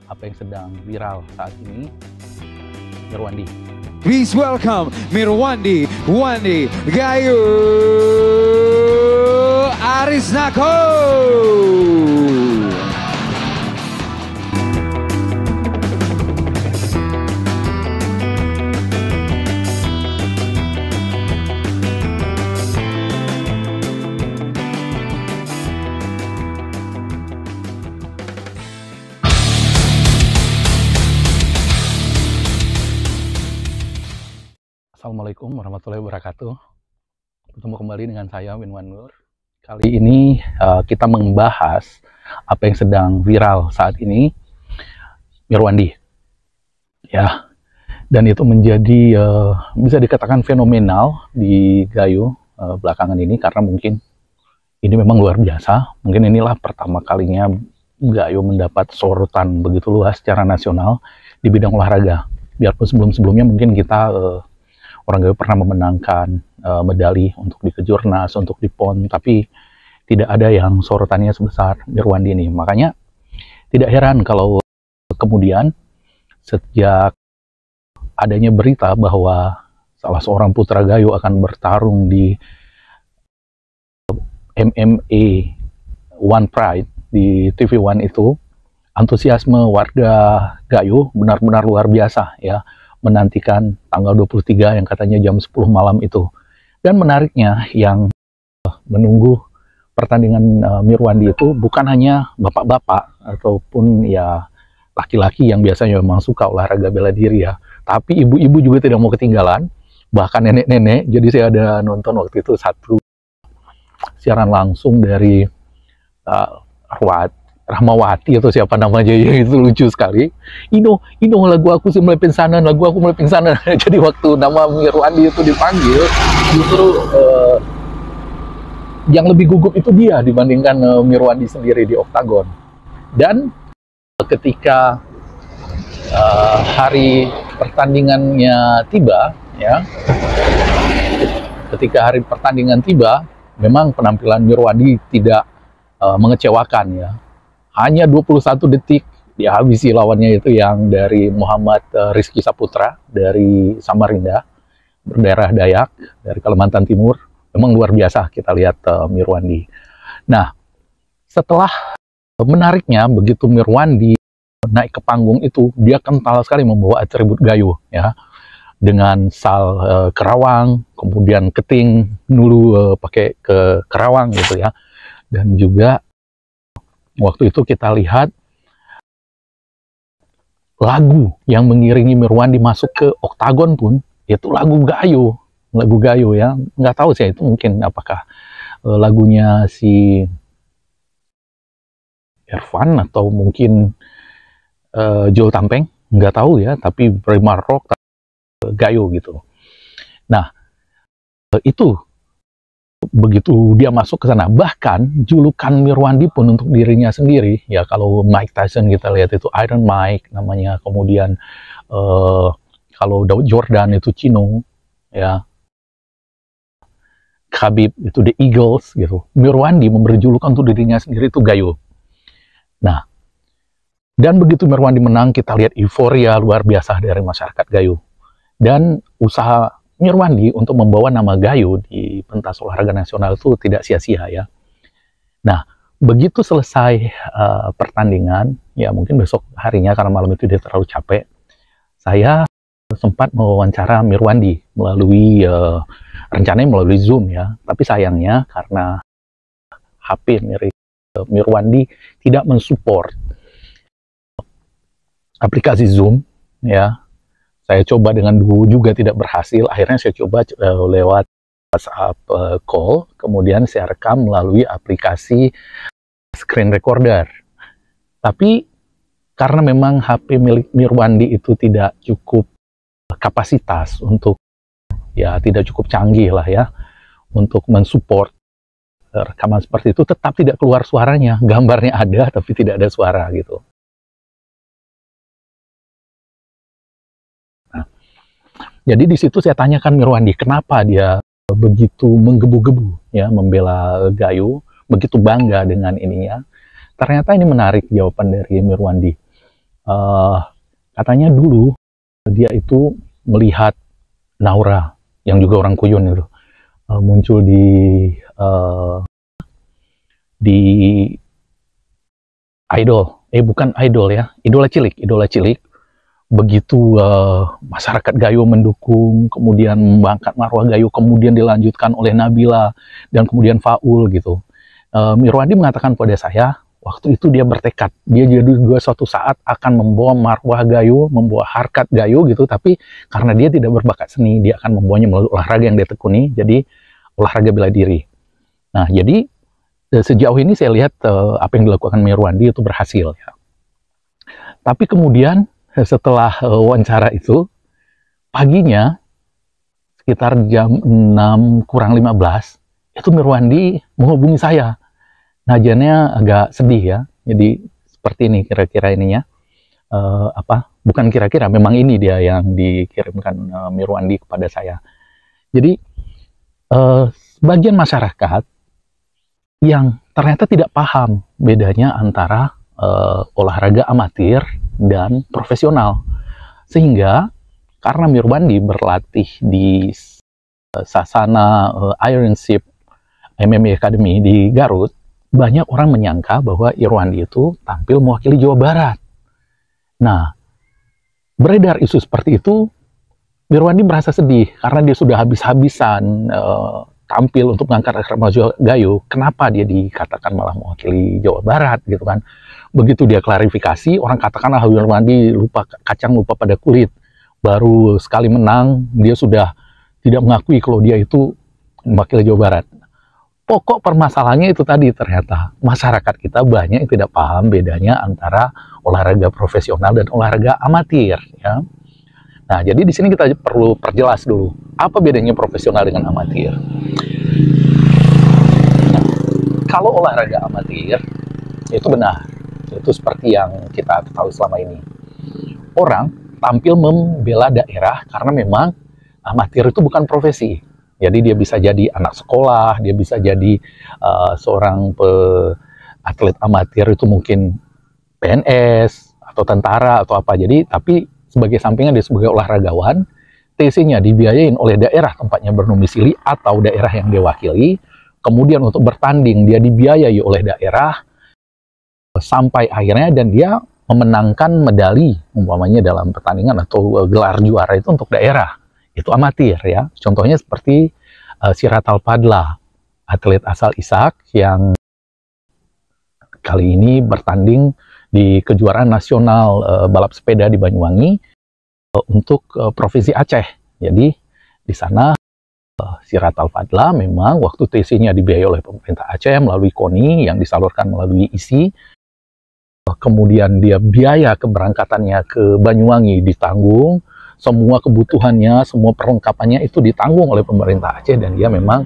apa yang sedang viral saat ini, Mirwandi. Please welcome Mirwandi Gayu Arisnako. Assalamualaikum warahmatullahi wabarakatuh. Bertemu kembali dengan saya Winwan Nur. Kali ini kita membahas apa yang sedang viral saat ini, Mirwandi. Ya, dan itu menjadi bisa dikatakan fenomenal di Gayo belakangan ini karena mungkin ini memang luar biasa. Mungkin inilah pertama kalinya Gayo mendapat sorotan begitu luas secara nasional di bidang olahraga. Biarpun sebelum-sebelumnya mungkin kita orang Gayo pernah memenangkan medali untuk di Kejurnas, untuk di PON, tapi tidak ada yang sorotannya sebesar Mirwandi ini. Makanya tidak heran kalau kemudian sejak adanya berita bahwa salah seorang putra Gayo akan bertarung di MMA One Pride di TV One itu, antusiasme warga Gayo benar-benar luar biasa ya, menantikan tanggal 23 yang katanya jam 10 malam itu. Dan menariknya yang menunggu pertandingan Mirwandi itu bukan hanya bapak-bapak ataupun ya laki-laki yang biasanya memang suka olahraga bela diri ya, tapi ibu-ibu juga tidak mau ketinggalan, bahkan nenek-nenek. Jadi saya ada nonton waktu itu satu siaran langsung dari Rahmawati atau siapa namanya ya, itu lucu sekali. Ino lagu aku sih mulai pingsanan, lagu aku mulai pingsanan. Jadi waktu nama Mirwandi itu dipanggil, justru yang lebih gugup itu dia dibandingkan Mirwandi sendiri di oktagon. Dan ketika hari pertandingannya tiba, ya, memang penampilan Mirwandi tidak mengecewakan ya. Hanya 21 detik dihabisi lawannya itu yang dari Muhammad Rizky Saputra dari Samarinda, berdarah Dayak dari Kalimantan Timur. Memang luar biasa kita lihat Mirwandi. Nah, setelah menariknya begitu Mirwandi naik ke panggung itu, dia kental sekali membawa atribut Gayo ya, dengan sal kerawang, kemudian keting dulu pakai ke kerawang gitu ya, dan juga waktu itu kita lihat lagu yang mengiringi Mirwandi masuk ke oktagon pun itu lagu Gayo ya. Nggak tahu sih itu mungkin apakah lagunya si Irfan atau mungkin Joel Tampeng, nggak tahu ya, tapi Prima Rock Gayo gitu. Nah, itu begitu dia masuk ke sana, bahkan julukan Mirwandi pun untuk dirinya sendiri ya, kalau Mike Tyson kita lihat itu Iron Mike namanya, kemudian kalau Daud Jordan itu Chino ya, Khabib itu The Eagles gitu. Mirwandi memberi julukan untuk dirinya sendiri itu Gayo. Nah, dan begitu Mirwandi menang, kita lihat euforia luar biasa dari masyarakat Gayo, dan usaha Mirwandi untuk membawa nama Gayo di pentas olahraga nasional itu tidak sia-sia ya. Nah, begitu selesai pertandingan, ya mungkin besok harinya karena malam itu dia terlalu capek, saya sempat mewawancara Mirwandi melalui rencananya melalui Zoom ya. Tapi sayangnya karena HP Mirwandi tidak mensupport aplikasi Zoom ya. Saya coba dengan dulu juga tidak berhasil. Akhirnya saya coba lewat WhatsApp call, kemudian saya rekam melalui aplikasi screen recorder. Tapi karena memang HP milik Mirwandi itu tidak cukup kapasitas untuk, ya tidak cukup canggih lah ya, untuk mensupport rekaman seperti itu, tetap tidak keluar suaranya. Gambarnya ada tapi tidak ada suara gitu. Jadi di situ saya tanyakan Mirwandi, kenapa dia begitu menggebu-gebu ya membela Gayo, begitu bangga dengan ininya. Ternyata ini menarik jawaban dari Mirwandi. uh, katanya dulu dia itu melihat Naura yang juga orang Kuyun itu muncul di bukan idol ya, idola cilik. Begitu masyarakat Gayo mendukung, kemudian mengangkat marwah Gayo, kemudian dilanjutkan oleh Nabila dan kemudian Faul gitu. Mirwandi mengatakan pada saya, waktu itu dia bertekad, dia juga suatu saat akan membawa marwah Gayo, membawa harkat Gayo gitu, tapi karena dia tidak berbakat seni, dia akan membawanya melalui olahraga yang dia tekuni, jadi olahraga bela diri. Nah, jadi sejauh ini saya lihat apa yang dilakukan Mirwandi itu berhasil ya. Tapi kemudian setelah wawancara itu, paginya sekitar jam 6 kurang 15, itu Mirwandi menghubungi saya. Najanya agak sedih ya. Jadi seperti ini kira-kira ininya. Bukan kira-kira, memang ini dia yang dikirimkan Mirwandi kepada saya. Jadi sebagian masyarakat yang ternyata tidak paham bedanya antara olahraga amatir dan profesional, sehingga karena Mirwandi berlatih di Sasana Ironship MMA Academy di Garut, banyak orang menyangka bahwa Irwandi itu tampil mewakili Jawa Barat. Nah, beredar isu seperti itu, Mirwandi merasa sedih karena dia sudah habis-habisan tampil untuk mengangkat marwah Gayo. Kenapa dia dikatakan malah mewakili Jawa Barat gitu kan? Begitu dia klarifikasi, orang katakan Mirwandi kacang lupa pada kulit. Baru sekali menang, dia sudah tidak mengakui kalau dia itu mewakili Jawa Barat. Pokok permasalahannya itu tadi, ternyata masyarakat kita banyak yang tidak paham bedanya antara olahraga profesional dan olahraga amatir. Ya. Nah, jadi di sini kita perlu perjelas dulu, apa bedanya profesional dengan amatir. Nah, kalau olahraga amatir, itu benar. Itu seperti yang kita ketahui selama ini. Orang tampil membela daerah karena memang amatir itu bukan profesi. Jadi dia bisa jadi anak sekolah, dia bisa jadi seorang atlet amatir itu mungkin PNS atau tentara atau apa. Jadi tapi sebagai sampingan dia sebagai olahragawan, TC-nya dibiayain oleh daerah tempatnya berdomisili atau daerah yang dia wakili. Kemudian untuk bertanding dia dibiayai oleh daerah sampai akhirnya dan dia memenangkan medali umpamanya dalam pertandingan atau gelar juara itu untuk daerah. Itu amatir ya. Contohnya seperti Siratal Padla, atlet asal Ishak yang kali ini bertanding di kejuaraan nasional balap sepeda di Banyuwangi untuk Provinsi Aceh. Jadi di sana Siratal Padla memang waktu TC-nya dibiayai oleh pemerintah Aceh melalui KONI yang disalurkan melalui ISI. Kemudian dia biaya keberangkatannya ke Banyuwangi ditanggung, semua kebutuhannya, semua perlengkapannya itu ditanggung oleh pemerintah Aceh dan dia memang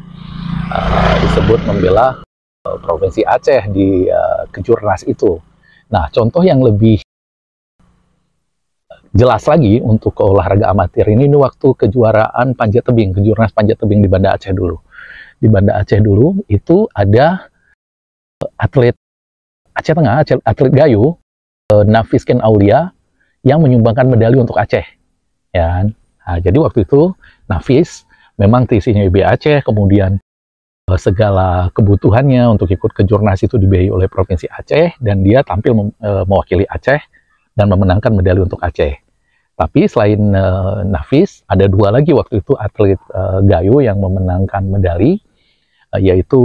disebut membela Provinsi Aceh di kejurnas itu. Nah, contoh yang lebih jelas lagi untuk olahraga amatir ini waktu kejuaraan panjat tebing, kejurnas panjat tebing di Banda Aceh dulu. Di Banda Aceh dulu itu ada atlet Aceh Tengah, atlet Gayo, Nafis Ken Aulia, yang menyumbangkan medali untuk Aceh. Ya, nah, jadi waktu itu Nafis memang TC-nya IB Aceh, kemudian segala kebutuhannya untuk ikut kejurnas itu dibiayai oleh Provinsi Aceh, dan dia tampil mewakili Aceh dan memenangkan medali untuk Aceh. Tapi selain Nafis, ada dua lagi waktu itu atlet Gayo yang memenangkan medali, yaitu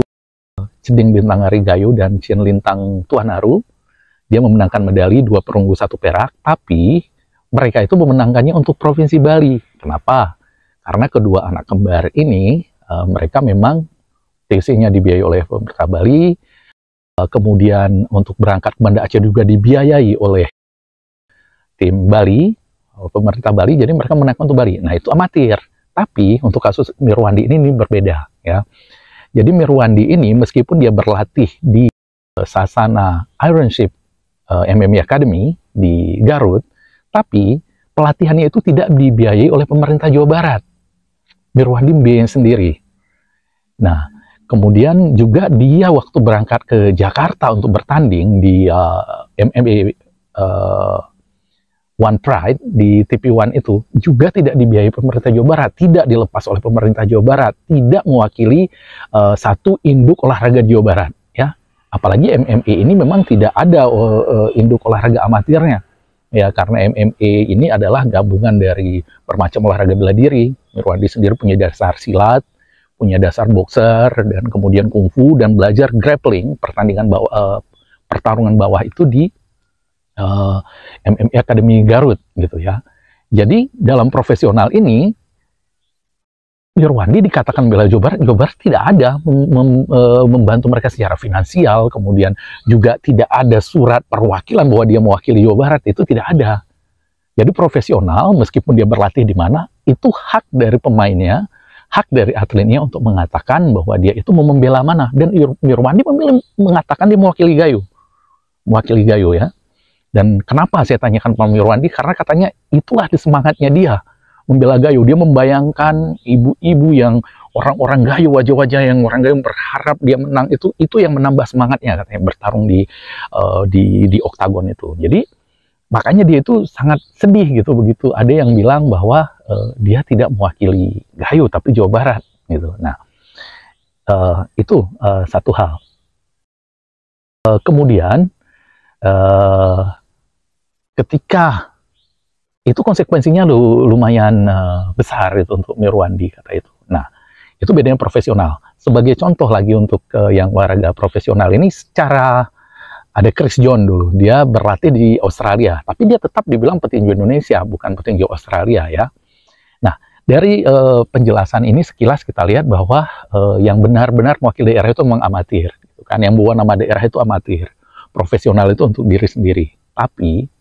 Ceding Bintang Ari Gayo dan Cien Lintang Tuan Aru. Dia memenangkan medali 2 perunggu 1 perak, tapi mereka itu memenangkannya untuk Provinsi Bali. Kenapa? Karena kedua anak kembar ini, mereka memang TC-nya dibiayai oleh pemerintah Bali, kemudian untuk berangkat ke Banda Aceh juga dibiayai oleh tim Bali, pemerintah Bali, jadi mereka memenangkan untuk Bali. Nah, itu amatir. Tapi untuk kasus Mirwandi ini berbeda, ya. Jadi Mirwandi ini meskipun dia berlatih di Sasana Ironship MMA Academy di Garut, tapi pelatihannya itu tidak dibiayai oleh pemerintah Jawa Barat. Mirwandi biayain sendiri. Nah, kemudian juga dia waktu berangkat ke Jakarta untuk bertanding di MMA One Pride di TV One itu juga tidak dibiayai pemerintah Jawa Barat, tidak dilepas oleh pemerintah Jawa Barat, tidak mewakili satu induk olahraga Jawa Barat, ya. Apalagi MMA ini memang tidak ada induk olahraga amatirnya, ya, karena MMA ini adalah gabungan dari bermacam olahraga bela diri. Mirwandi sendiri punya dasar silat, punya dasar boxer, dan kemudian kungfu, dan belajar grappling, pertarungan bawah itu di MMA Academy Garut gitu ya. Jadi dalam profesional ini Mirwandi dikatakan bela Jawa Barat tidak ada membantu mereka secara finansial, kemudian juga tidak ada surat perwakilan bahwa dia mewakili Jawa Barat, itu tidak ada. Jadi profesional meskipun dia berlatih di mana, itu hak dari pemainnya, hak dari atletnya untuk mengatakan bahwa dia itu mau membela mana, dan Mirwandi mengatakan dia mewakili Gayo ya. Dan kenapa saya tanyakan Pak Mirwandi? Karena katanya itulah semangatnya dia membela Gayo. Dia membayangkan ibu-ibu yang orang-orang Gayo, wajah-wajah yang orang Gayo berharap dia menang, itu yang menambah semangatnya katanya bertarung di oktagon itu. Jadi makanya dia itu sangat sedih gitu begitu ada yang bilang bahwa dia tidak mewakili Gayo tapi Jawa Barat gitu. Nah, itu satu hal. Kemudian ketika itu konsekuensinya lumayan besar itu untuk Mirwandi kata itu. Nah, itu bedanya profesional. Sebagai contoh lagi untuk yang olahraga profesional ini, secara ada Chris John dulu, dia berlatih di Australia, tapi dia tetap dibilang petinju Indonesia, bukan petinju Australia ya. Nah, dari penjelasan ini sekilas kita lihat bahwa yang benar-benar mewakili daerah itu memang amatir, gitu kan? Yang bawa nama daerah itu amatir, profesional itu untuk diri sendiri. Tapi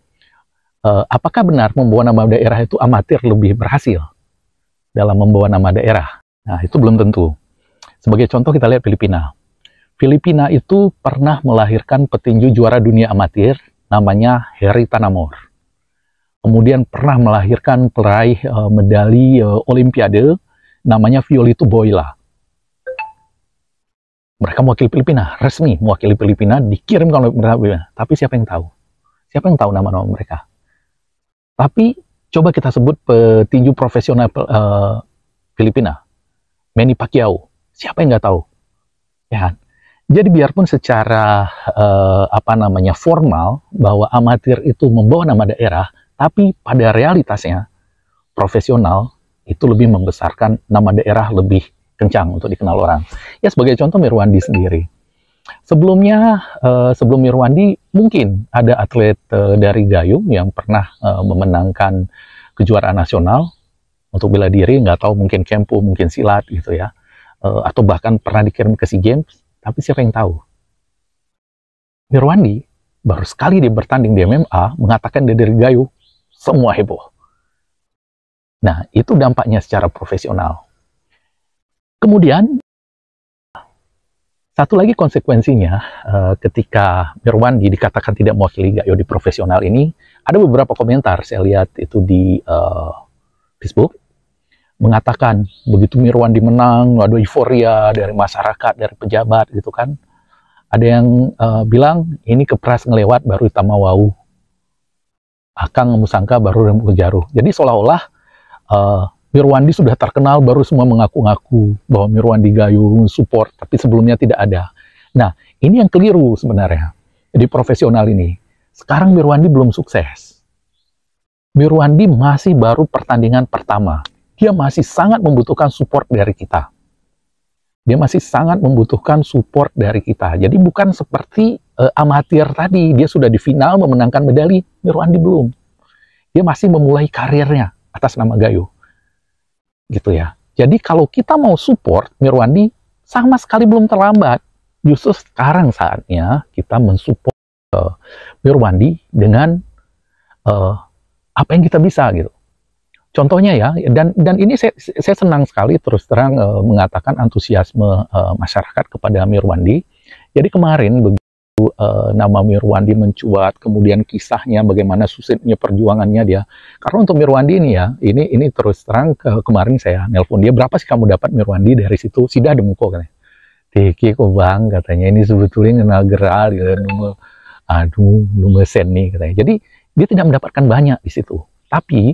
apakah benar membawa nama daerah itu amatir lebih berhasil dalam membawa nama daerah? Nah, itu belum tentu. Sebagai contoh kita lihat Filipina. Filipina itu pernah melahirkan petinju juara dunia amatir namanya Harry Tanamor. Kemudian pernah melahirkan peraih medali Olimpiade namanya Violito Boyla. Mereka mewakili Filipina, resmi mewakili Filipina, dikirimkan oleh pemerintah Filipina. Tapi siapa yang tahu? Siapa yang tahu nama-nama mereka? Tapi coba kita sebut petinju profesional Filipina, Manny Pacquiao. Siapa yang nggak tahu? Ya kan? Jadi biarpun secara formal bahwa amatir itu membawa nama daerah, tapi pada realitasnya profesional itu lebih membesarkan nama daerah lebih kencang untuk dikenal orang. Ya sebagai contoh Mirwandi sendiri. Sebelumnya, sebelum Mirwandi, mungkin ada atlet dari Gayo yang pernah memenangkan kejuaraan nasional untuk bela diri, nggak tahu mungkin kempu, mungkin silat gitu ya, atau bahkan pernah dikirim ke SEA Games, tapi siapa yang tahu? Mirwandi baru sekali dia bertanding di MMA, mengatakan dia dari Gayo, semua heboh. Nah, itu dampaknya secara profesional. Kemudian, satu lagi konsekuensinya ketika Mirwandi dikatakan tidak mewakili Gayo di profesional ini, ada beberapa komentar saya lihat itu di Facebook mengatakan begitu Mirwandi menang ada euforia dari masyarakat, dari pejabat gitu kan. Ada yang bilang ini kepras ngelewat baru Itamawau, Akang Musangka baru Remu Jaruh. Jadi seolah-olah Mirwandi sudah terkenal, baru semua mengaku-ngaku bahwa Mirwandi Gayo support, tapi sebelumnya tidak ada. Nah, ini yang keliru sebenarnya di profesional ini. Sekarang Mirwandi belum sukses. Mirwandi masih baru pertandingan pertama. Dia masih sangat membutuhkan support dari kita. Dia masih sangat membutuhkan support dari kita. Jadi bukan seperti amatir tadi, dia sudah di final memenangkan medali, Mirwandi belum. Dia masih memulai karirnya atas nama Gayo. Gitu ya. Jadi kalau kita mau support Mirwandi, sama sekali belum terlambat. Justru sekarang saatnya kita mensupport Mirwandi dengan apa yang kita bisa gitu. Contohnya ya, dan ini saya senang sekali terus terang mengatakan antusiasme masyarakat kepada Mirwandi. Jadi kemarin begitu nama Mirwandi mencuat, kemudian kisahnya bagaimana sulitnya perjuangannya dia. Karena untuk Mirwandi ini ya, ini terus terang kemarin saya nelpon dia, berapa sih kamu dapat Mirwandi dari situ? Sidah demuko katanya. Tiki kok bang katanya, ini sebetulnya kenal geral gitu, nomor sen nih katanya. Jadi dia tidak mendapatkan banyak di situ. Tapi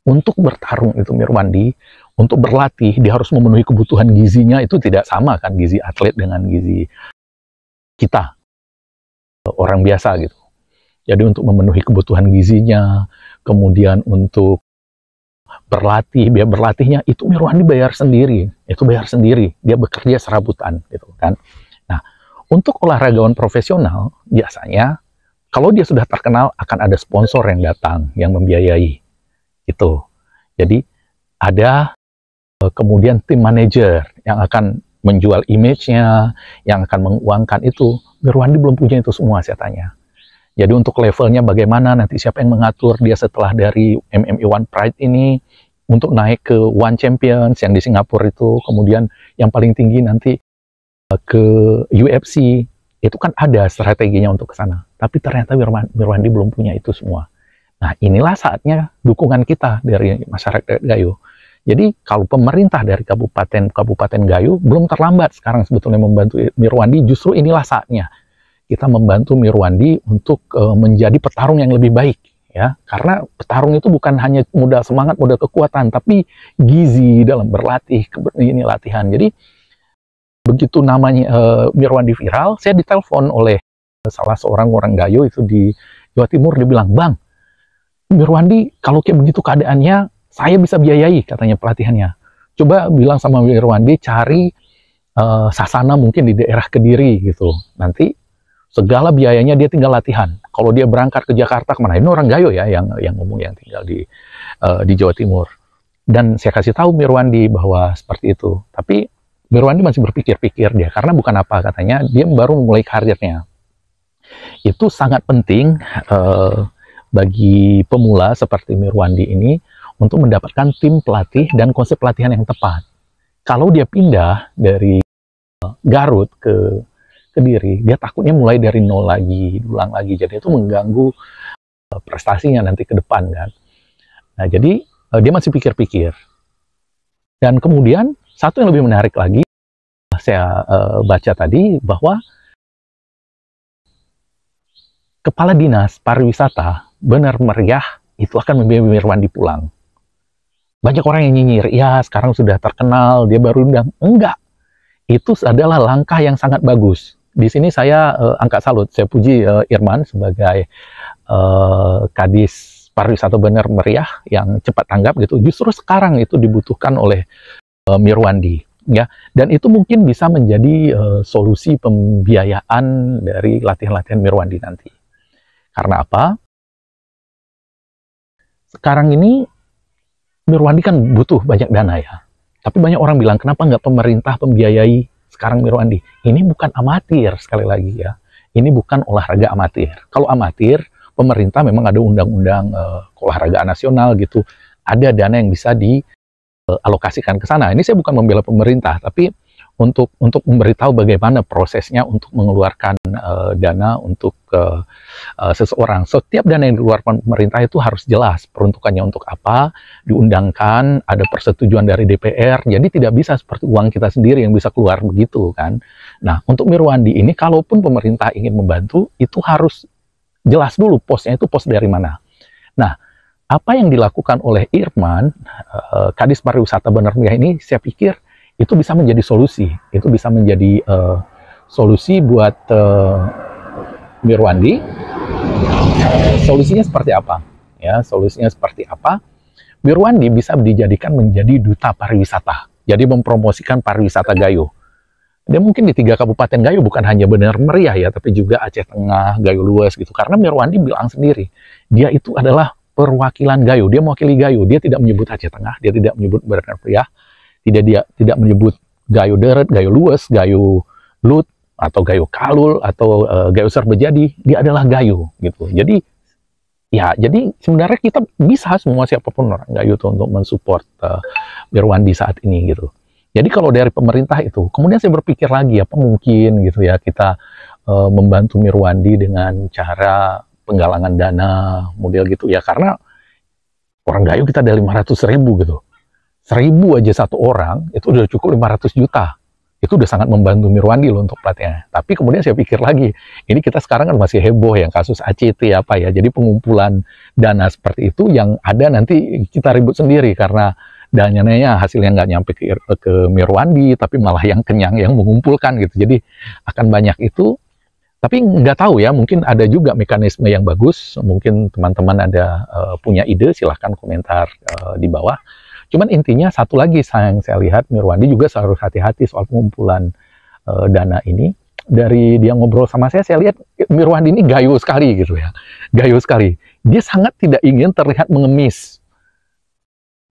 untuk bertarung itu Mirwandi, untuk berlatih dia harus memenuhi kebutuhan gizinya, itu tidak sama kan gizi atlet dengan gizi kita orang biasa gitu. Jadi untuk memenuhi kebutuhan gizinya, kemudian untuk berlatih, biaya berlatihnya itu Mirwandi bayar sendiri, dia bekerja serabutan gitu kan. Nah, untuk olahragawan profesional biasanya kalau dia sudah terkenal akan ada sponsor yang datang yang membiayai itu. Jadi ada kemudian tim manajer yang akan menjual image-nya, yang akan menguangkan itu. Mirwandi belum punya itu semua saya tanya. Jadi untuk levelnya bagaimana, nanti siapa yang mengatur dia setelah dari MMA One Pride ini untuk naik ke One Champions yang di Singapura itu, kemudian yang paling tinggi nanti ke UFC, itu kan ada strateginya untuk ke sana. Tapi ternyata Mirwandi belum punya itu semua. Nah, inilah saatnya dukungan kita dari masyarakat Gayo. Jadi, kalau pemerintah dari Kabupaten Gayo belum terlambat sekarang sebetulnya membantu Mirwandi, justru inilah saatnya kita membantu Mirwandi untuk menjadi petarung yang lebih baik, ya. Karena petarung itu bukan hanya modal semangat, modal kekuatan, tapi gizi dalam berlatih, ini latihan. Jadi, begitu namanya Mirwandi viral, saya ditelepon oleh salah seorang orang Gayo itu di Jawa Timur, dia bilang, "Bang, Mirwandi, kalau kayak begitu keadaannya, saya bisa biayai," katanya pelatihannya. Coba bilang sama Mirwandi cari sasana mungkin di daerah Kediri gitu. Nanti segala biayanya dia tinggal latihan. Kalau dia berangkat ke Jakarta kemana? Ini orang Gayo ya yang ngomong, yang tinggal di Jawa Timur. Dan saya kasih tahu Mirwandi bahwa seperti itu. Tapi Mirwandi masih berpikir-pikir dia, karena bukan apa katanya, dia baru memulai karirnya. Itu sangat penting bagi pemula seperti Mirwandi ini untuk mendapatkan tim pelatih dan konsep pelatihan yang tepat. Kalau dia pindah dari Garut ke Kediri, dia takutnya mulai dari nol lagi, ulang lagi. Jadi itu mengganggu prestasinya nanti ke depan kan. Nah, jadi dia masih pikir-pikir. Dan kemudian satu yang lebih menarik lagi, saya baca tadi bahwa Kepala Dinas Pariwisata Benar Meriah itu akan membiayai Mirwandi pulang. Banyak orang yang nyinyir, ya sekarang sudah terkenal, dia baru undang. Enggak, itu adalah langkah yang sangat bagus. Di sini saya angkat salut, saya puji Irman sebagai Kadis Pariwisata Benar Meriah yang cepat tanggap gitu. Justru sekarang itu dibutuhkan oleh Mirwandi, ya. Dan itu mungkin bisa menjadi solusi pembiayaan dari latihan-latihan Mirwandi nanti. Karena apa? Sekarang ini Mirwandi kan butuh banyak dana ya. Tapi banyak orang bilang, kenapa nggak pemerintah pembiayai sekarang Mirwandi? Ini bukan amatir, sekali lagi ya. Ini bukan olahraga amatir. Kalau amatir, pemerintah memang ada undang-undang olahraga nasional gitu. Ada dana yang bisa dialokasikan ke sana. Ini saya bukan membela pemerintah, tapi untuk memberitahu bagaimana prosesnya untuk mengeluarkan dana untuk seseorang. Setiap dana yang dikeluarkan pemerintah itu harus jelas peruntukannya untuk apa, diundangkan, ada persetujuan dari DPR, jadi tidak bisa seperti uang kita sendiri yang bisa keluar begitu kan. Nah, untuk Mirwandi ini, kalaupun pemerintah ingin membantu, itu harus jelas dulu posnya itu pos dari mana. Nah, apa yang dilakukan oleh Irman, Kadis Pariwisata Benar Meriah ini, saya pikir itu bisa menjadi solusi. Itu bisa menjadi solusi buat Mirwandi. Solusinya seperti apa? Ya, solusinya seperti apa? Mirwandi bisa dijadikan menjadi duta pariwisata. Jadi mempromosikan pariwisata Gayo. Dia mungkin di 3 kabupaten Gayo bukan hanya Benar Meriah ya, tapi juga Aceh Tengah, Gayo Lues gitu. Karena Mirwandi bilang sendiri, dia itu adalah perwakilan Gayo. Dia mewakili Gayo. Dia tidak menyebut Aceh Tengah, dia tidak menyebut Benar Meriah, dia tidak menyebut Gayo Deret, Gayo Lues, Gayo Lut, atau Gayo Kalul, atau Gayo Serbejadi. Dia adalah Gayo gitu. Jadi ya, jadi sebenarnya kita bisa semua, siapapun orang Gayo itu untuk mensupport Mirwandi saat ini gitu. Jadi kalau dari pemerintah itu, kemudian saya berpikir lagi apa mungkin gitu ya kita membantu Mirwandi dengan cara penggalangan dana model gitu ya, karena orang Gayo kita ada 500.000 gitu. 1.000 aja satu orang, itu udah cukup 500 juta. Itu udah sangat membantu Mirwandi loh untuk pelatihannya. Tapi kemudian saya pikir lagi, ini kita sekarang kan masih heboh yang kasus ACT apa ya. Jadi pengumpulan dana seperti itu yang ada nanti kita ribut sendiri karena dananya hasilnya nggak nyampe ke Mirwandi, tapi malah yang kenyang yang mengumpulkan gitu. Jadi akan banyak itu. Tapi nggak tahu ya, mungkin ada juga mekanisme yang bagus. Mungkin teman-teman ada punya ide, silahkan komentar di bawah. Cuman intinya satu lagi yang saya lihat, Mirwandi juga harus hati-hati soal pengumpulan dana ini. Dari dia ngobrol sama saya lihat Mirwandi ini gayo sekali gitu ya. Gayo sekali. Dia sangat tidak ingin terlihat mengemis.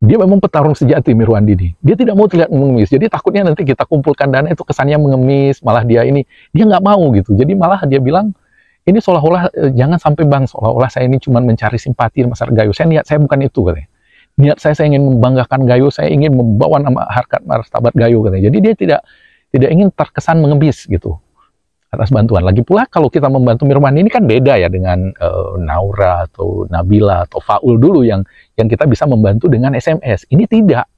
Dia memang petarung sejati Mirwandi ini. Dia tidak mau terlihat mengemis. Jadi takutnya nanti kita kumpulkan dana itu kesannya mengemis, malah dia nggak mau gitu. Jadi malah dia bilang, ini seolah-olah jangan sampai bang, seolah-olah saya ini cuma mencari simpati masyarakat gayo. Saya bukan itu katanya. Niat saya ingin membanggakan gayo, saya ingin membawa nama harkat martabat gayo katanya. Jadi dia tidak ingin terkesan mengemis gitu atas bantuan. Lagi pula kalau kita membantu Mirwandi ini kan beda ya dengan Naura atau Nabila atau Faul dulu yang kita bisa membantu dengan SMS. Ini tidak.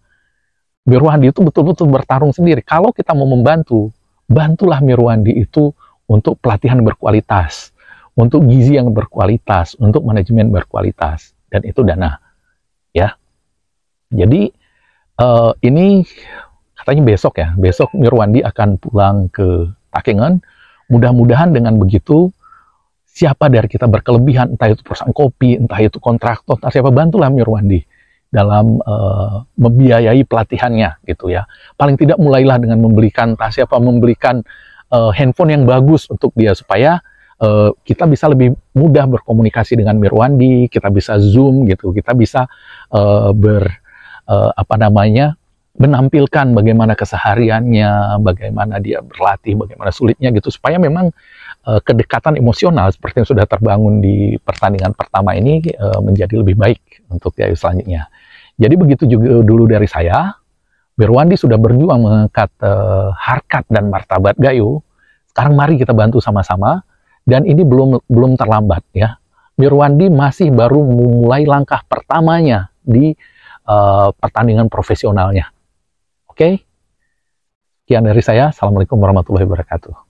Mirwandi itu betul-betul bertarung sendiri. Kalau kita mau membantu, bantulah Mirwandi itu untuk pelatihan berkualitas, untuk gizi yang berkualitas, untuk manajemen berkualitas, dan itu dana. Ya. Jadi ini katanya besok Mirwandi akan pulang ke Takengon. Mudah-mudahan dengan begitu siapa dari kita berkelebihan, entah itu perusahaan kopi, entah itu kontraktor, entah siapa, bantulah Mirwandi dalam membiayai pelatihannya gitu ya. Paling tidak mulailah dengan membelikan handphone yang bagus untuk dia supaya kita bisa lebih mudah berkomunikasi dengan Mirwandi, kita bisa Zoom gitu, kita bisa menampilkan bagaimana kesehariannya, bagaimana dia berlatih, bagaimana sulitnya gitu, supaya memang kedekatan emosional seperti yang sudah terbangun di pertandingan pertama ini menjadi lebih baik untuk gayo selanjutnya. Jadi begitu juga dulu dari saya. Mirwandi sudah berjuang mengangkat harkat dan martabat gayo. Sekarang mari kita bantu sama-sama, dan ini belum terlambat ya. Mirwandi masih baru memulai langkah pertamanya di pertandingan profesionalnya. Oke? Sekian dari saya. Assalamualaikum warahmatullahi wabarakatuh.